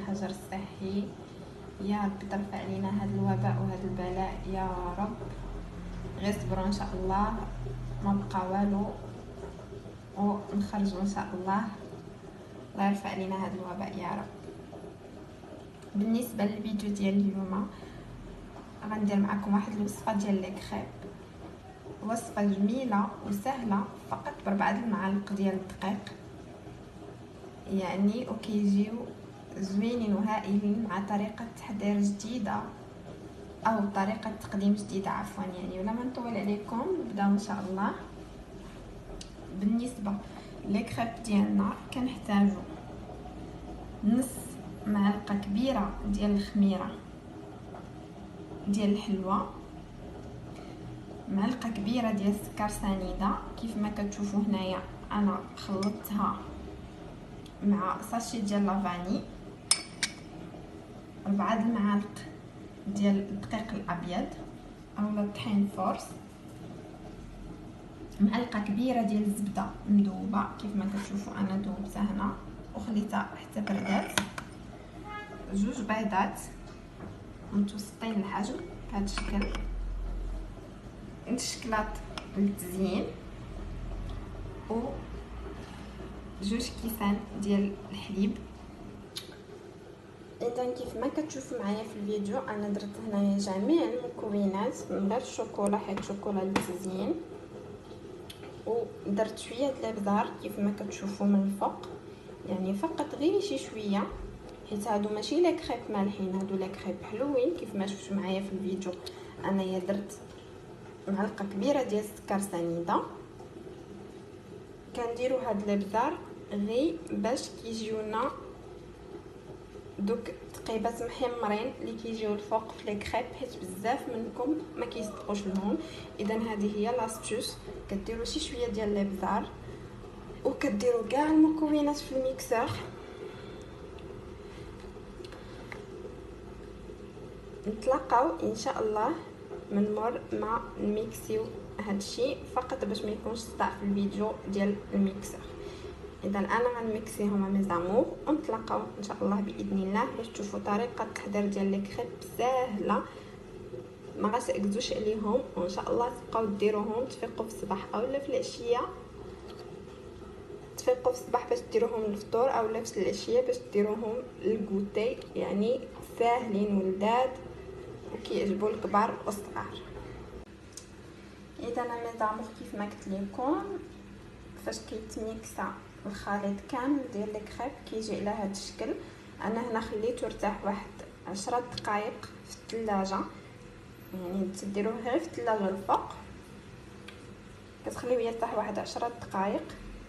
الحجر الصحي. يا رب ترفع علينا هذا الوباء وهذا البلاء يا رب. غير صبروا ان شاء الله، ما بقى والو ونخرجوا ان شاء الله. الله يرفع علينا هذا الوباء يا رب. بالنسبه للفيديو ديال اليوم غندير معكم واحد الوصفه ديال لي كريب، وصفه جميله وسهله فقط ب4 المعالق ديال الدقيق يعني، وكيجيو زوينين وهائلين مع طريقه تحضير جديده او طريقه تقديم جديده عفوا يعني. ولا ما نطول عليكم نبداو ان شاء الله. بالنسبه لي كريب ديالنا كنحتاجو نص معلقه كبيره ديال الخميره ديال الحلوى، معلقه كبيره ديال السكر سنيده كيف ما كتشوفوا هنايا انا خلطتها مع ساشي ديال لافاني، 4 المعالق ديال الدقيق الابيض اولا الطحين فورس، معلقه كبيره ديال الزبده مذوبه كيف ما كتشوفوا انا ذوبتها هنا وخليتها حتى بردات، 2 بيضات متوسطين الحجم بهذا الشكل، شكلاط للتزيين، و 2 كيسان ديال الحليب. اذا كيف ما كتشوفوا معايا في الفيديو انا درت هنايا جميع المكونات من غير الشوكولا حيت الشوكولا للتزيين، ودرت شويه د الابزار كيف ما كتشوفوا من الفوق يعني فقط غير شي شويه حيت هادو ماشي لي كريب مالحين، هادو لي كريب حلوين كيف ما شفتوا معايا في الفيديو. انايا درت معلقه كبيره ديال السكر سنيده. كنديروا هاد الابزار غير باش كيجيونا دوك تقيبات محمرين اللي كيجيو الفوق في لي كريب حيت بزاف منكم ما كيصدقوش لهم. اذا هذه هي لاستوس، كديروا شي شويه ديال الابزار وكديروا كاع المكونات في الميكسور. نتلاقاو ان شاء الله من مور ما نميكسيو هادشي فقط باش ما يكونش صداع في الفيديو ديال الميكسور. اذا انا غنميكسيهم ميزامور ونتلاقاو ان شاء الله باذن الله باش تشوفوا طريقه التحضير ديال لي كريب ساهله ما غتعكزوش عليهم، وان شاء الله تبقاو ديروهم تفيقوا في الصباح اولا في العشيه، تفيقوا في الصباح باش ديروهم للفطور اولا في العشيه باش ديروهم للكوتي يعني ساهلين ولذاذ وكيعجبوا الكبار والصغار. اذا ميزامور كيف ما قلت لكم فاش كيتميكسا الخليط كامل ديال لي كريب كيجي على هذا الشكل. انا هنا خليته يرتاح واحد 10 دقائق في الثلاجه يعني تديروه غير في الثلاجه الفوق، كتخليوه يرتاح واحد 10 دقائق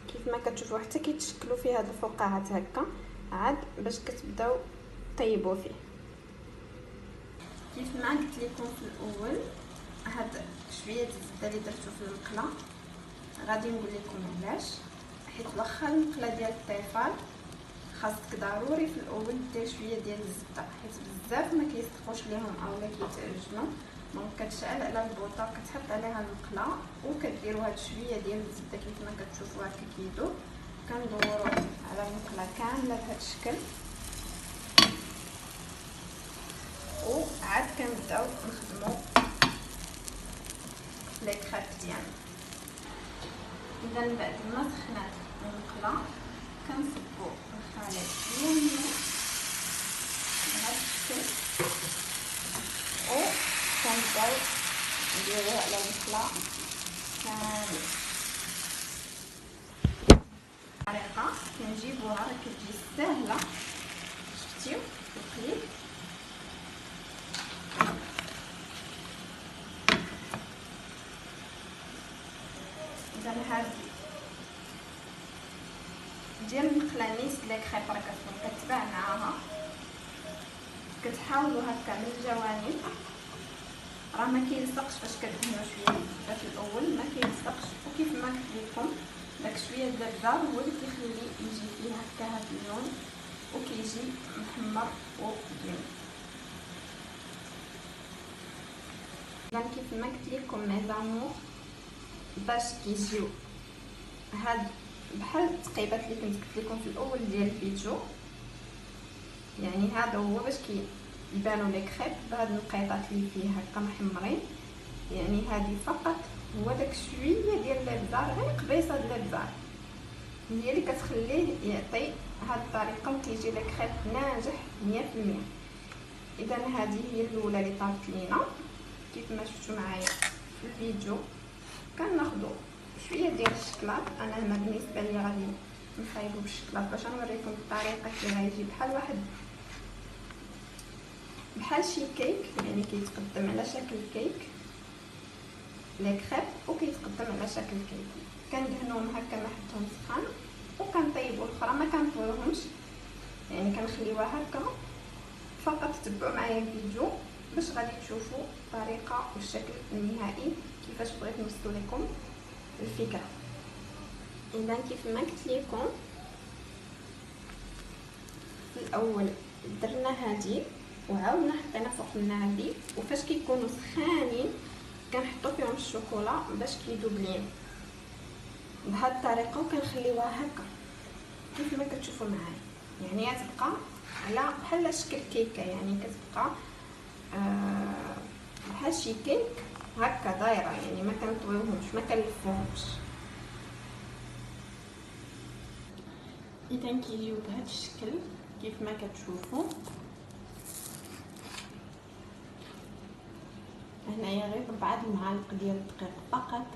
كيف ما كتشوفوا حتى كيتشكلوا فيه هاد الفقاعات هكا عاد باش كتبداو طيبوا فيه. كيف ما قلت لكم في الاول هاد شويه الزبده اللي درتو في المقله غادي نقول لكم علاش، حيت واخا المقله ديال الطيفال خاصك ضروري في الاول دير شويه ديال الزبده حيت بزاف ما كيصدقوش ليهم اولا كيتعجنوا. دونك كتشعل على البوطه كتحط عليها المقله وكديروا هاد شويه ديال الزبده كيف ما كتشوفوا هكا كيدوب. كندوروا على المقله كامله بهذا الشكل وعاد كنبداو نخدموا لي كريب ديالنا. اذا بعد ما سخنات المقله كنصبوا الخليط ديالنا بهذا الشكل وكنبداو نديروه على المقله كامل. الطريقه كنجيبوها راه كتجي ساهله شفتيو القليل. اذا هاد ديال المقله نيس لي كريب راه كتباع معاها، كتحاولوا هكا من الجوانب راه ما كيلصقش فاش كدهنوا شويه في الاول ما كيلصقش، وكيف ما قلت لكم داك شويه ديال الدار هو اللي كيخلي يجي فيه هكا هاد اللون وكيجي محمر وجميل. اذا كيف ما قلت لكم ميزامور باش كيجيو هاد بحال التقيبات اللي كنت قلت لكم في الاول ديال الفيديو يعني هذا هو باش يبانوا لي كريب بهاد النقيطات اللي فيه هكا محمرين. يعني هذه فقط هو داك شويه ديال الابزار، غير قبيصه ديال الابزار هي اللي كتخليه يعطي هاد الطريقه وكيجي لك كريب ناجح 100%. اذا هذه هي الاولى اللي طابت لينا كيف ما شفتوا معايا في الفيديو. كناخذوا شويه ديال الشكلاط، انا هنا بالنسبه لي غادي نصايبو بالشكلاط باش نوريكم الطريقه كي غيجي بحال واحد بحال شي كيك، يعني كيتقدم على شكل كيك لي كريب وكيتقدم على شكل كيك. كندهنوهم هكا ما حطهم سخان وكنطيبوا الاخرى ما كنطويوهمش، يعني كنخليوها هكا. فقط تبعوا معايا الفيديو باش غادي تشوفوا الطريقه والشكل النهائي كيفاش بغيت نوصل لكم الفكره. اذا كيف ما قلت لكم في الاول درنا هذه وعاودنا حطينا فوق منها هذه، وفاش كيكونوا سخانين كنحطوا فيهم الشوكولا باش كيذوب لينا بهذه الطريقه، وكنخليوها هكا كيف ما كتشوفوا معايا. يعني غتبقى على بحال شكل كيكه، يعني كتبقى بحال شي كيك هكا دايره، يعني ما كنطويوهمش ما كنلفوهمش. اذا كيجيو بهذا الشكل كيف ما كتشوفوا. هنايا غير 4 المعالق ديال الدقيق فقط،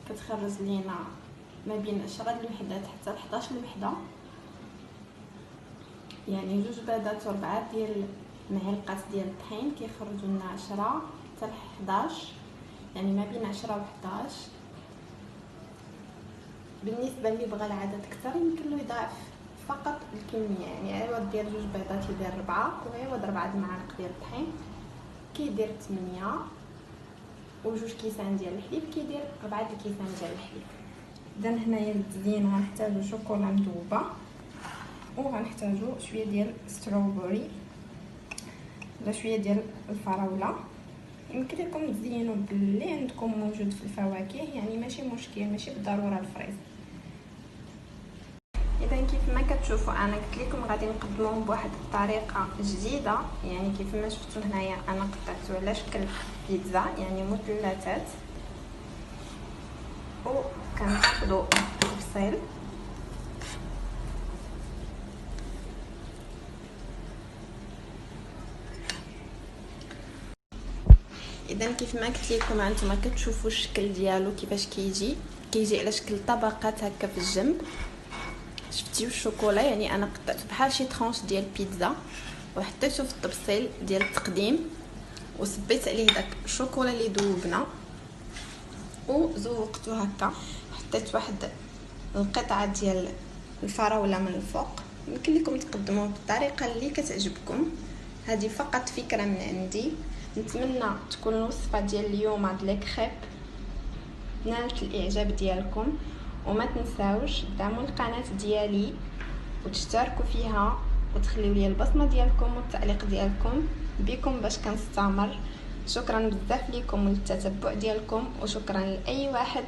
كتخرج لينا ما بين 10 الوحدات حتى ل 11 الوحده، يعني 2 بيضات و4 ديال المعلقات ديال الطحين كيخرجوا لنا 10 حتى ل 11، يعني ما بين 10 و 11. بالنسبه اللي بغى العدد اكثر يمكن له يضاعف فقط الكميه، يعني عوض ديال 2 بيضات يدير 4، وعوض 4 المعالق ديال الطحين كيدير 8، و2 كيسان ديال الحليب كيدير 4 الكيسان ديال الحليب. اذا هنايا للتزيين غنحتاجو شوكولا مذوبه، وغنحتاجو شويه ديال ستروبري ولا شويه ديال الفراوله. يمكن لكم تزينوا باللي عندكم موجود في الفواكه، يعني ماشي مشكل، ماشي بالضروره الفريز. اذا كيف ما كتشوفوا انا قلت لكم غادي نقدموهم بواحد الطريقه جديده، يعني كيف ما شفتوا هنايا انا قطعته على شكل بيتزا، يعني مثلثات، وكناخذوا التفصيل اذا كيف ما قلت لكم انتما كتشوفوا الشكل ديالو كيفاش كيجي على شكل طبقات هكا في الجنب. شفتيو الشوكولا، يعني انا قطعت بحال شي طرونش ديال بيتزا وحطيته في التبصيل ديال التقديم، وصبيت عليه داك الشوكولا اللي ذوبنا وزوقته هكا. حطيت واحد القطعه ديال الفراوله من الفوق. يمكن لكم تقدموه بالطريقه اللي كتعجبكم، هذه فقط فكره من عندي. نتمنى تكون الوصفه ديال اليوم هاد لي كريب نالت الاعجاب ديالكم، وما تنساوش دعموا القناه ديالي وتشتركوا فيها وتخليوا لي البصمه ديالكم والتعليق ديالكم بكم باش كنستمر. شكرا بزاف لكم للتتبع ديالكم، وشكرا لاي واحد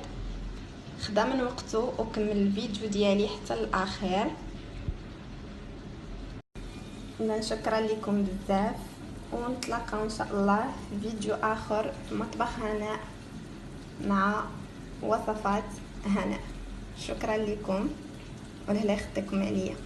خدا من وقته وكمل الفيديو ديالي حتى الاخير. شكرا لكم بزاف، ونتلاقاو ان شاء الله في فيديو اخر في مطبخ هناء مع وصفات هناء. شكرا لكم والله يخطيكم عليا.